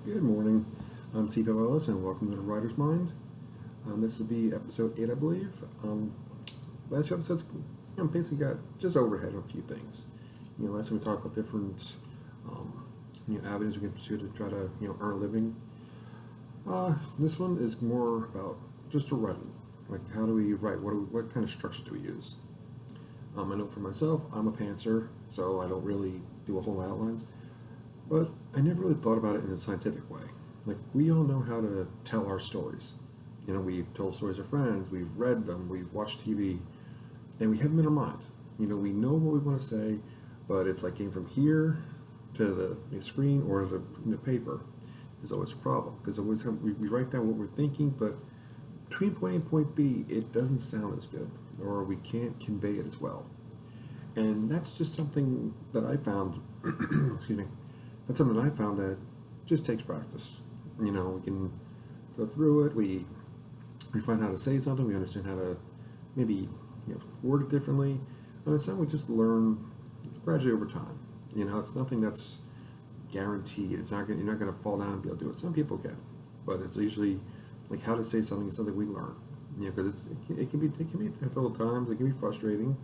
Good morning. I'm Steve Ellis, and welcome to the Writer's Mind. This will be episode 8, I believe. Last few episodes, basically got just overhead on a few things. Last time we talked about different, avenues we can pursue to try to, earn a living. This one is more about just writing. Like, how do we write? What kind of structures do we use? I know for myself, I'm a pantser, so I don't really do a whole lot of outlines. But I never really thought about it in a scientific way. Like, we all know how to tell our stories. We've told stories to friends, we've read them, we've watched TV, and we have them in our mind. We know what we want to say, but it's like getting from here to the screen or the paper is always a problem. Because we write down what we're thinking, but between point A and point B, it doesn't sound as good, or we can't convey it as well. And that's just something that I found, excuse me, that's something I found that just takes practice. We can go through it, we find how to say something, we understand how to maybe word it differently, and it's something we just learn gradually over time. It's nothing that's guaranteed. You're not going to fall down and be able to do it. Some people can, but it's usually like how to say something is something we learn. Because it can be difficult at times. It can be frustrating.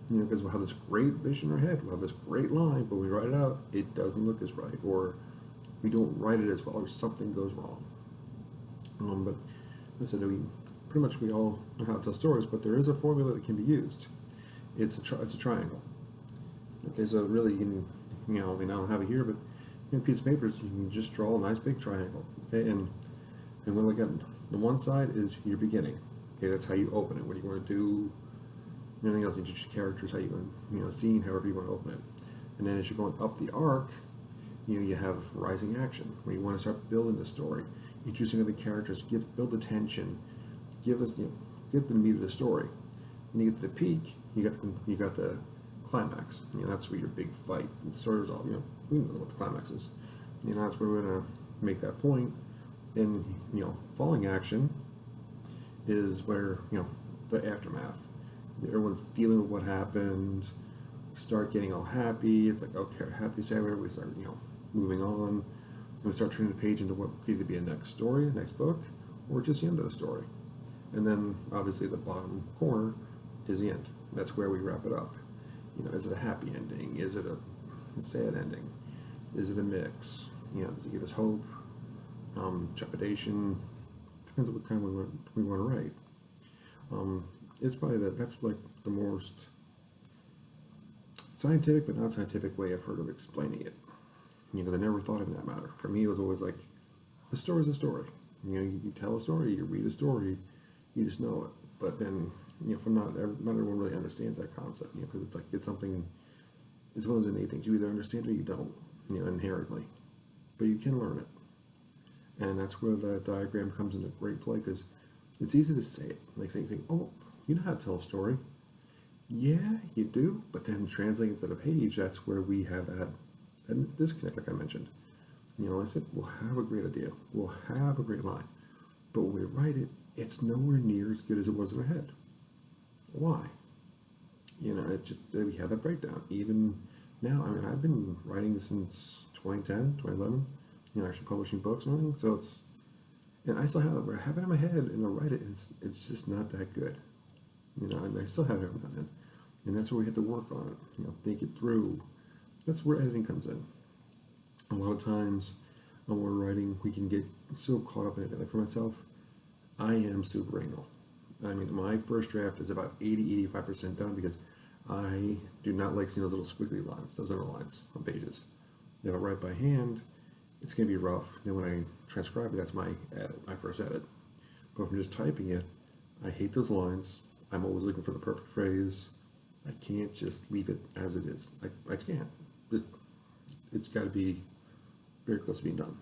Because we'll have this great vision in our head, we'll have this great line, but when we write it out, it doesn't look as right, or we don't write it as well, or something goes wrong. But listen, we all know how to tell stories, but there is a formula that can be used. It's a triangle. There's a really, I don't have it here, but a piece of paper, you can just draw a nice big triangle. Okay, and when we got the one side is your beginning. Okay, that's how you open it. What do you want to do? Anything else, just your characters, how you want, scene, however you want to open it. And then as you're going up the arc, you have rising action, where you want to start building the story, introducing other characters, build the tension, give the meat of the story. When you get to the peak, you got the climax. That's where your big fight and story resolve. We know what the climax is. That's where we're gonna make that point. And falling action is where the aftermath. Everyone's dealing with what happened. Start getting all happy. It's like, okay, happy, sad, whatever. We start, moving on. And we start turning the page into what could either be a next story, next book, or just the end of the story. And then, obviously, the bottom corner is the end. That's where we wrap it up. Is it a happy ending? Is it a sad ending? Is it a mix? Does it give us hope? Trepidation? Depends on what kind we want to write. It's probably that's like the most scientific but not scientific way I've heard of explaining it. I never thought of it in that matter. For me, it was always like, a story is a story. You tell a story, you read a story, you just know it. But then, for not everyone really understands that concept, because it's something, it's one of those innate things. You either understand it or you don't, inherently. But you can learn it. And that's where the diagram comes into great play, because it's easy to say it. Like saying, oh, you know how to tell a story. Yeah, you do. But then translating it to the page, that's where we have that disconnect, like I mentioned. I said, we'll have a great idea. We'll have a great line. But when we write it, it's nowhere near as good as it was in our head. Why? It's just that we have that breakdown. Even now, I've been writing since 2010, 2011, actually publishing books and everything. So and I still have it in my head, and I'll write it, and it's just not that good. And I still have it every now and then. And that's where we have to work on it, think it through. That's where editing comes in. A lot of times when we're writing, we can get so caught up in it. Like for myself, I am super anal. My first draft is about 80-85% done, because I do not like seeing those little squiggly lines, those underlines on pages. If I write by hand, it's going to be rough. Then when I transcribe it, that's my edit, my first edit. But if I'm just typing it, I hate those lines. I'm always looking for the perfect phrase. I can't just leave it as it is. I can't. It's got to be very close to being done.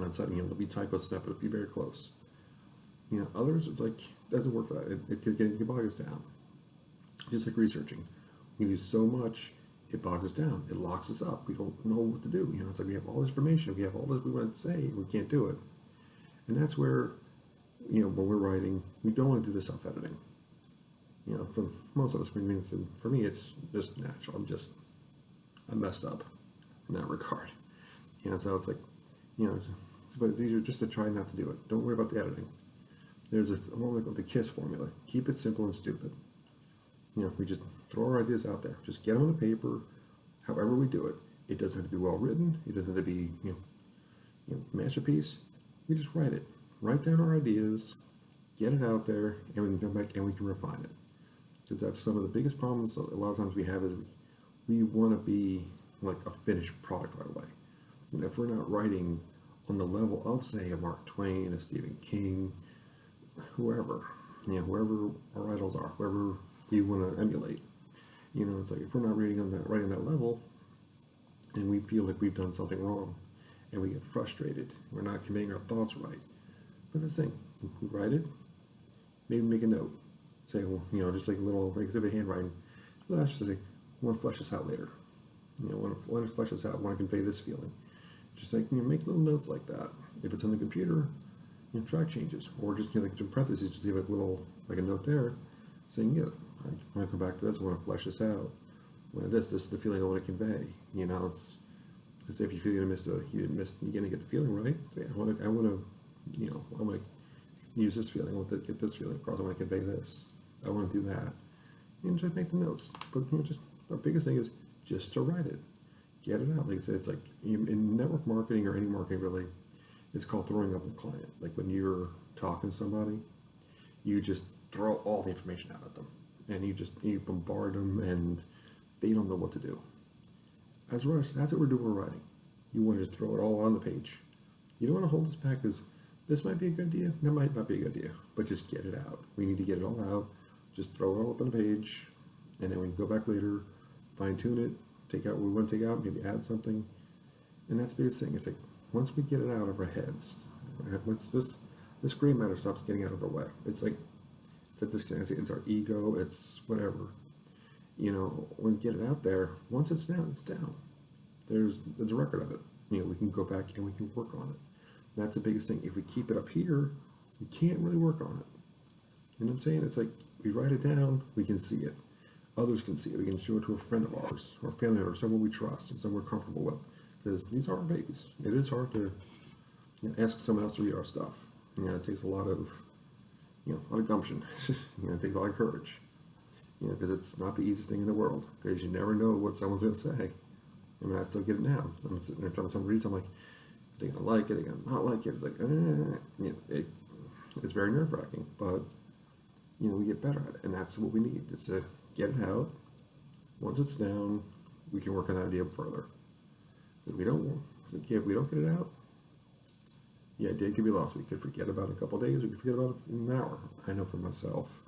And so, there'll be typos stuff, but it'll be very close. Others, it's like, doesn't work for that. It can bog us down. Just like researching. We do so much, it bogs us down. It locks us up. We don't know what to do. It's like we have all this information. We have all this we want to say. We can't do it. And that's where, when we're writing, we don't want to do the self-editing. For most of us, for me, it's just natural. I'm messed up in that regard. So it's like, but it's easier just to try not to do it. Don't worry about the editing. There's a moment called the KISS formula. Keep it simple and stupid. We just throw our ideas out there. Just get them on the paper, however we do it. It doesn't have to be well written. It doesn't have to be, masterpiece. We just write it. Write down our ideas, get it out there, and we can come back and we can refine it. Because that's some of the biggest problems a lot of times we have is we want to be like a finished product right away. If we're not writing on the level of, say, a Mark Twain, a Stephen King, whoever, whoever our idols are, whoever we want to emulate, it's like if we're not writing on that level, and we feel like we've done something wrong, and we get frustrated, we're not conveying our thoughts right. But this thing, we write it, maybe make a note, say, well, just like a little exhibit handwriting. Let's just say, I want to flesh this out later. Want to flesh this out. Want to convey this feeling. Just like make little notes like that. If it's on the computer, track changes, or just like some parentheses, just leave a little like a note there, saying, I want to come back to this. I want to flesh this out. This is the feeling I want to convey. It's if you feel you're gonna get the feeling right. I want to use this feeling. I want to get this feeling across. I want to convey this. I want to do that. Just make the notes. But just our biggest thing is just to write it, get it out. Like I said, it's like in network marketing or any marketing really, it's called throwing up the client. Like when you're talking to somebody, you just throw all the information out at them, and you bombard them, and they don't know what to do. As writers, that's what we're doing with writing. You want to just throw it all on the page. You don't want to hold this back because this might be a good idea, that might not be a good idea, but just get it out. We need to get it all out. Just throw it all up on the page, and then we can go back later, fine tune it, take out what we want to take out, maybe add something. And that's the biggest thing. It's like once we get it out of our heads, once this gray matter stops getting out of our way, it's like it's a disconnect. It's our ego. It's whatever. When we get it out there, once it's down, it's down. There's a record of it. We can go back and we can work on it. And that's the biggest thing. If we keep it up here, we can't really work on it. You know what I'm saying? It's like we write it down, we can see it. Others can see it. We can show it to a friend of ours, or a family member, someone we trust, and someone we're comfortable with. Because these are our babies. It is hard to ask someone else to read our stuff. It takes a lot of gumption. It takes a lot of courage. Because it's not the easiest thing in the world. Because you never know what someone's going to say. I still get it now. I'm sitting there trying to read something like, are they going to like it? Are they going to not like it? It's like, it's very nerve-wracking. But, we get better at it. And that's what we need. It's to get it out. Once it's down, we can work on that idea further. If we don't get it out, the idea could be lost. We could forget about it a couple of days. We could forget about it in an hour. I know for myself.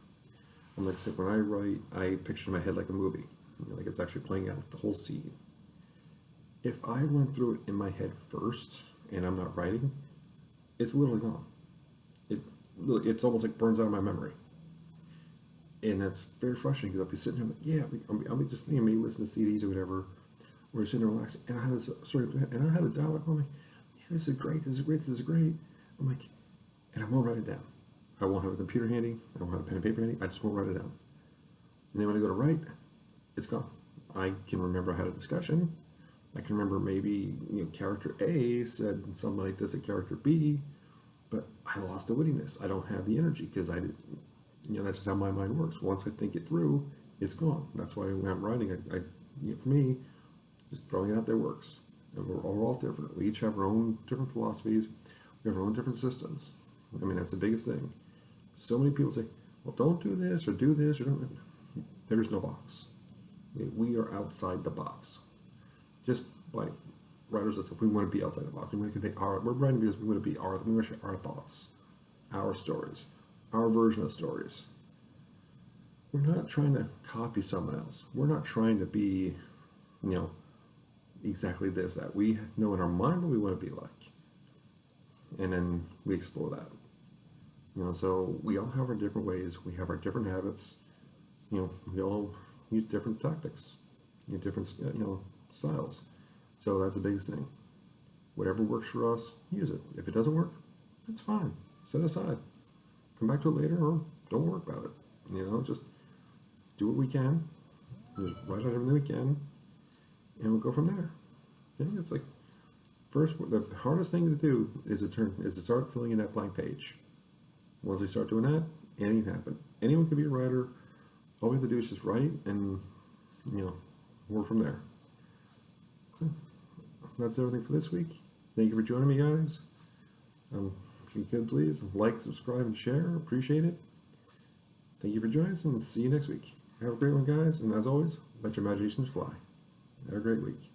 I'm like I said, when I write, I picture in my head like a movie. Like it's actually playing out the whole scene. If I went through it in my head first and I'm not writing, it's literally gone. It's almost like burns out of my memory. And that's very frustrating because I'll be sitting here like, I'll be just thinking, maybe listening to CDs or whatever, or sitting there relaxing, and I have a dialogue on me. Yeah, this is great. I'm like, and I won't write it down. I won't have a computer handy. I won't have a pen and paper handy. I just won't write it down. And then when I go to write, it's gone. I can remember I had a discussion. I can remember maybe character A said something like this at character B, but I lost the wittiness. I don't have the energy because I didn't. That's just how my mind works. Once I think it through, it's gone. That's why when I'm writing, for me, just throwing it out there works. And we're all different. We each have our own different philosophies. We have our own different systems. That's the biggest thing. So many people say, well, don't do this or do this or don't. There's no box. We are outside the box. Just like writers, we want to be outside the box. We want to convey we're writing because we want to be our thoughts, our stories, our version of stories. We're not trying to copy someone else. We're not trying to be, exactly this, that. We know in our mind what we want to be like. And then we explore that. So we all have our different ways. We have our different habits. We all use different tactics, different, styles. So that's the biggest thing. Whatever works for us, use it. If it doesn't work, that's fine. Set it aside. Come back to it later or don't worry about it. Just do what we can. Just write out everything we can. And we'll go from there. It's like the hardest thing to do is to start filling in that blank page. Once we start doing that, anything can happen. Anyone can be a writer. All we have to do is just write and, work from there. That's everything for this week. Thank you for joining me, guys. If you could, please like, subscribe, and share. Appreciate it. Thank you for joining us, and see you next week. Have a great one, guys. And as always, let your imaginations fly. Have a great week.